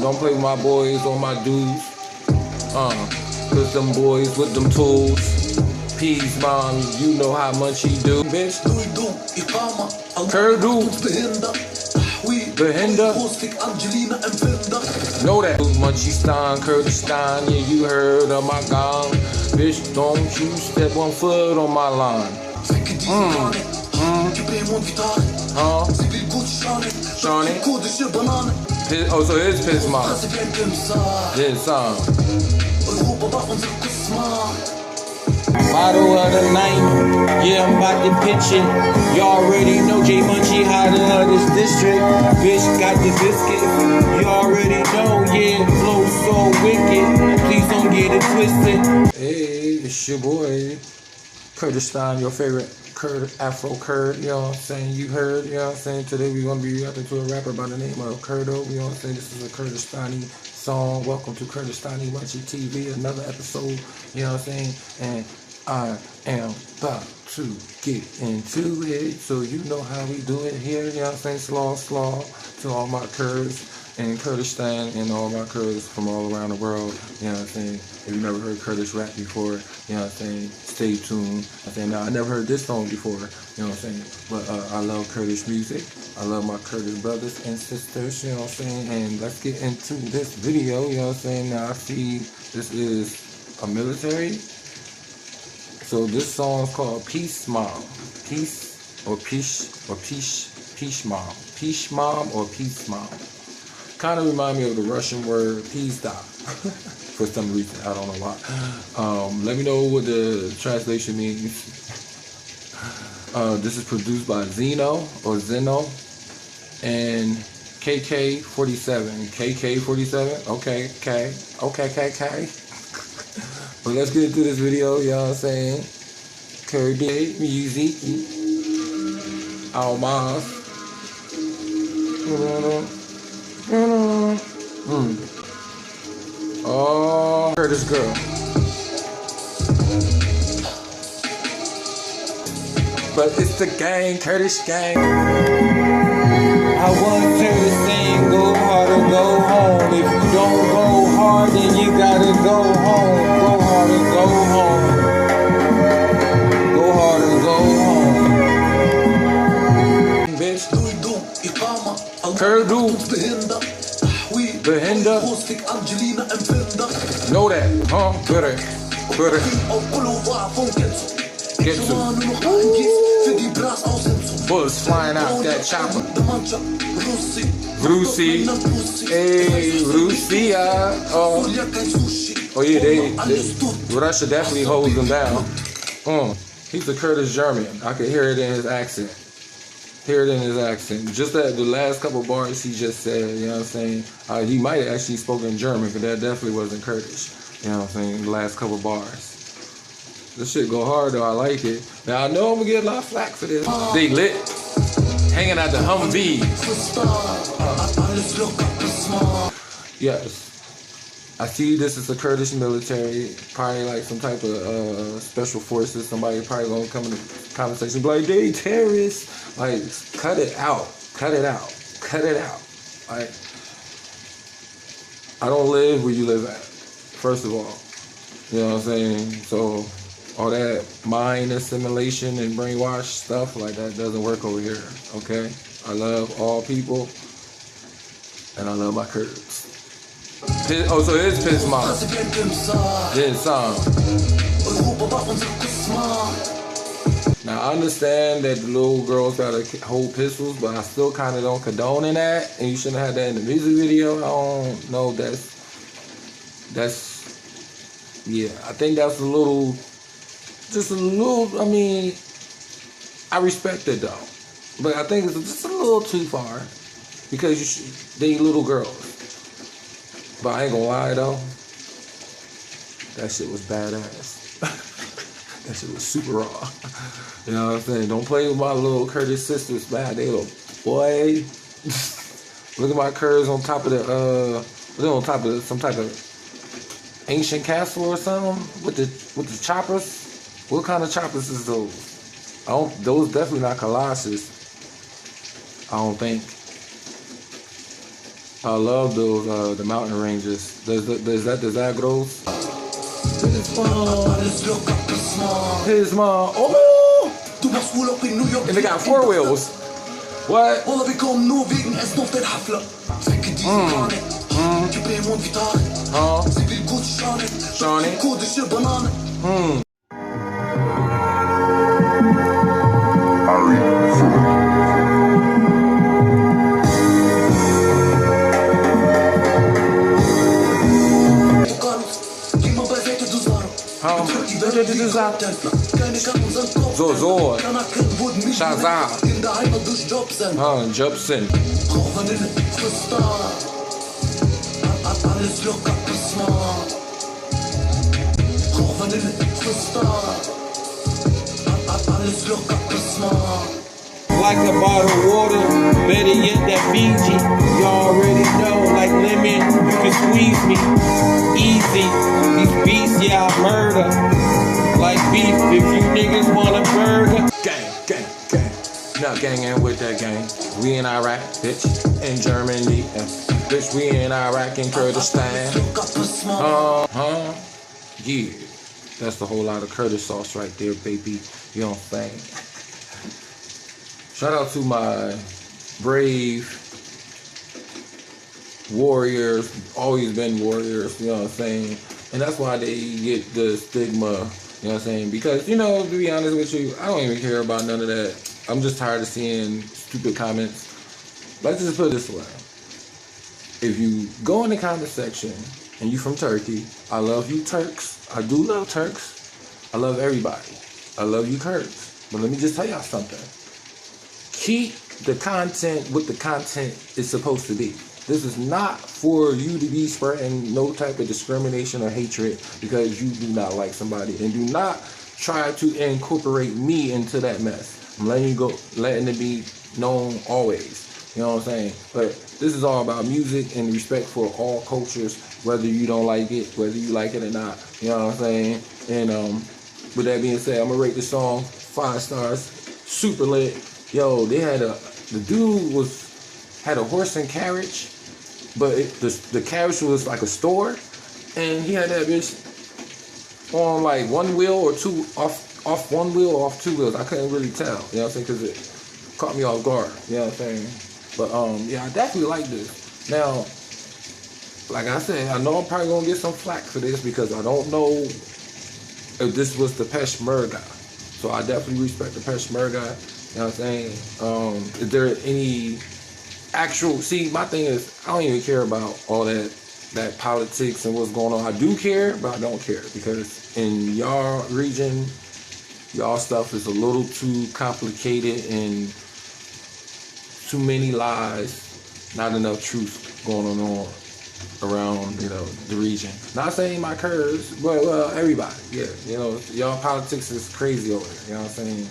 Don't play with my boys or my dudes. Cause them boys with them tools. PISMAM, you know how much he do. Bitch. Kurdo. Behinder. Know that. Munchistan, Kurdistan, yeah, you heard of my gong. Bitch, don't you step 1 foot on my line. Shawnee? Oh, so it's PISMAM. This song. Bottle of the night, yeah, I'm about to pitch it. Y'all already know J Munchie how to love this district. Bitch got the biscuit, you already know, yeah, flow so wicked. Please don't get it twisted. Hey, it's your boy, Kurdistan, your favorite Afro Kurd, you know what I'm saying? You heard, you know what I'm saying? Today we're going to be rapping to a rapper by the name of Kurdo, you know what I'm saying? This is a Kurdistani song. Welcome to Kurdistani Munchie TV, another episode, you know what I'm saying? And I am about to get into it, so you know how we do it here, you know what I'm saying? Slaw to all my Kurds in Kurdistan and all my Kurds from all around the world, you know what I'm saying? If you never heard Kurdish rap before, you know what I'm saying, stay tuned. I'm saying, now I never heard this song before, you know what I'm saying? But I love Kurdish music. I love my Kurdish brothers and sisters, you know what I'm saying? And let's get into this video, you know what I'm saying? Now I see this is a military. So this song is called PISMAM. PISMAM. Kind of remind me of the Russian word pizda. For some reason, I don't know why. Let me know what the translation means. This is produced by Zeno and KK47. KK47? Okay. But let's get into this video, you know what I'm saying? Kurdish music. Almas. Oh, Kurdish girl. But it's the gang, Kurdish gang. I want you to sing, go hard or go home. If you don't go hard, then you gotta go home. Go hard or go home. Go hard or go home. Bitch. Kurdo. Behinder. Know that, huh? Better. Get to. Bullets flying out that chopper. Rusi. Hey, Rusia. Oh yeah, they Russia definitely holds them down. He's a Kurdish German. I could hear it in his accent. Just that the last couple bars he just said, you know what I'm saying? He might have actually spoken German, but that definitely wasn't Kurdish. You know what I'm saying? The last couple bars. This shit go hard though, I like it. Now I know I'm gonna get a lot of flack for this. They lit. Hanging at the Humvee. Yes. I see this is a Kurdish military, probably like some type of special forces. Somebody probably gonna come in the conversation, be like, they terrorists. Like, cut it out. Like, I don't live where you live at, first of all. You know what I'm saying? So, all that mind assimilation and brainwash stuff, like that doesn't work over here, okay? I love all people, and I love my Kurds. Oh, so it's PISMAM. This song. Now, I understand that the little girls gotta hold pistols, but I still kind of don't condone in that, and you shouldn't have that in the music video. I don't know, that's, yeah, I think that's just a little, I mean, I respect it though, but I think it's just a little too far, because they little girls. But I ain't gonna lie though, that shit was badass. That shit was super raw. You know what I'm saying? Don't play with my little Kurdish sisters, man. They little boy. Look at my Kurds on top of they're on top of some type of ancient castle or something with the choppers. What kind of choppers is those? Those definitely not Colossus. I don't think. I love those the mountain ranges. Does that grow? PISMAM. Oh! And they got 4 wheels. What? Zor, Shazam, Jobson. Like a bottle of water, better yet that Fiji. You already know, like lemon, you can squeeze me easy. These beats, yeah, I murder. Like beef, if you niggas want a burger. Gang. Not gangin' with that gang. We in Iraq, bitch. In Germany, bitch. We in Iraq and Kurdistan. Yeah. That's the whole lot of Kurdish sauce right there, baby. You know what I'm saying? Shout out to my brave warriors, always been warriors, you know what I'm saying? And that's why they get the stigma, you know what I'm saying? Because, you know, to be honest with you, I don't even care about none of that. I'm just tired of seeing stupid comments. Let's just put it this way. If you go in the comment section and you from Turkey, I love you Turks. I do love Turks. I love everybody. I love you Kurds. But let me just tell y'all something. Keep the content what the content is supposed to be. This is not for you to be spreading no type of discrimination or hatred because you do not like somebody. And do not try to incorporate me into that mess. I'm letting it be known always. You know what I'm saying? But this is all about music and respect for all cultures, whether you don't like it, whether you like it or not. You know what I'm saying? And with that being said, I'm gonna rate the song 5 stars. Super lit. Yo, they had the dude had a horse and carriage, but the carriage was like a store, and he had that bitch on like 1 wheel or 2 off 1 wheel or off 2 wheels. I couldn't really tell, you know what I'm saying, because it caught me off guard, you know what I'm saying. But yeah, I definitely like this. Now, like I said, I know I'm probably gonna get some flack for this because I don't know if this was the Peshmerga. So I definitely respect the Peshmerga. You know what I'm saying? Is there any actual... See, my thing is, I don't even care about all that politics and what's going on. I do care, but I don't care. Because in y'all region, y'all stuff is a little too complicated and too many lies, not enough truth going on around, you know, the region. Not saying my Kurds, but well, everybody. Yeah, you know, y'all politics is crazy over there. You know what I'm saying?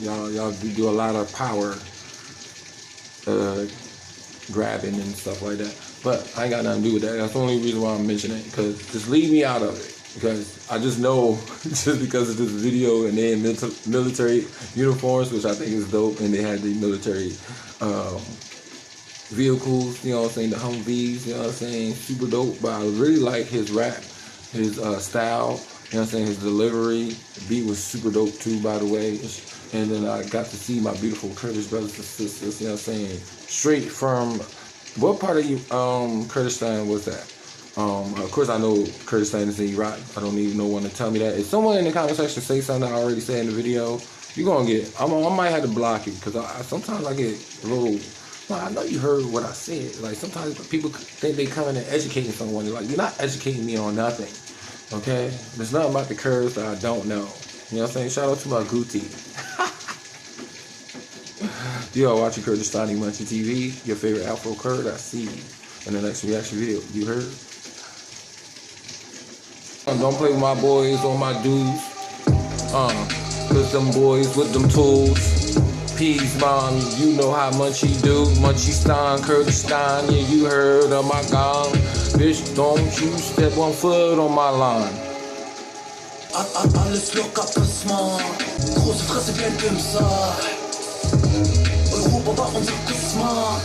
Y'all do a lot of power grabbing and stuff like that. But I ain't got nothing to do with that. That's the only reason why I'm mentioning it. Because just leave me out of it. Because I just know, just because of this video and they in military uniforms, which I think is dope, and they had the military vehicles, you know what I'm saying, the Humvees, you know what I'm saying, super dope. But I really like his rap, his style, you know what I'm saying, his delivery. The beat was super dope too, by the way. And then I got to see my beautiful Kurdish brothers and sisters, you know what I'm saying, straight from, what part of Kurdistan was that? Of course I know Kurdistan is in Iraq. I don't need no one to tell me that. If someone in the comment section say something I already said in the video, you're gonna get, I might have to block it, because sometimes I get a little, well, I know you heard what I said. Like, sometimes people think they coming and educating someone. Like, you're not educating me on nothing, okay? There's nothing about the Kurds that I don't know. You know what I'm saying? Shout out to my Guti. You are watching Kurdistani Munchie TV, your favorite Afro Kurd. I see you in the next reaction video. You heard? Don't play with my boys or my dudes. Cause them boys with them tools. PISMAM, you know how Munchie do. Munchiestan, Kurdistan, yeah, you heard of my gong. Bitch, don't you step 1 foot on my line. Alles locker PISMAM, große Fresse bleibt im Saal. Europa war unser PISMAM.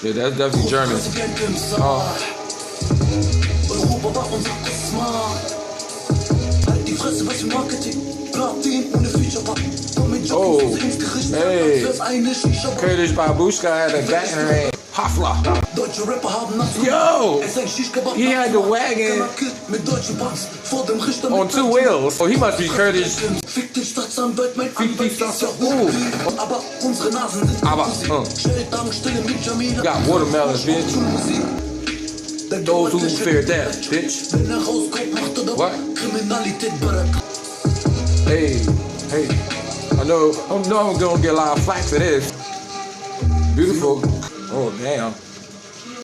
Yeah, that's definitely German. Europa war unser PISMAM. Halt die Fresse, was für Marketing. Platin ohne Feature. Oh, hey. Kurdish Babushka had a bat in her hand. Hafla. Yo, he had the wagon on 2 wheels. Oh, he must be Kurdish. Got watermelons, bitch. Those who fear death, bitch. What? Hey. I know I'm gonna get a lot of flack for this. Beautiful. Oh, damn.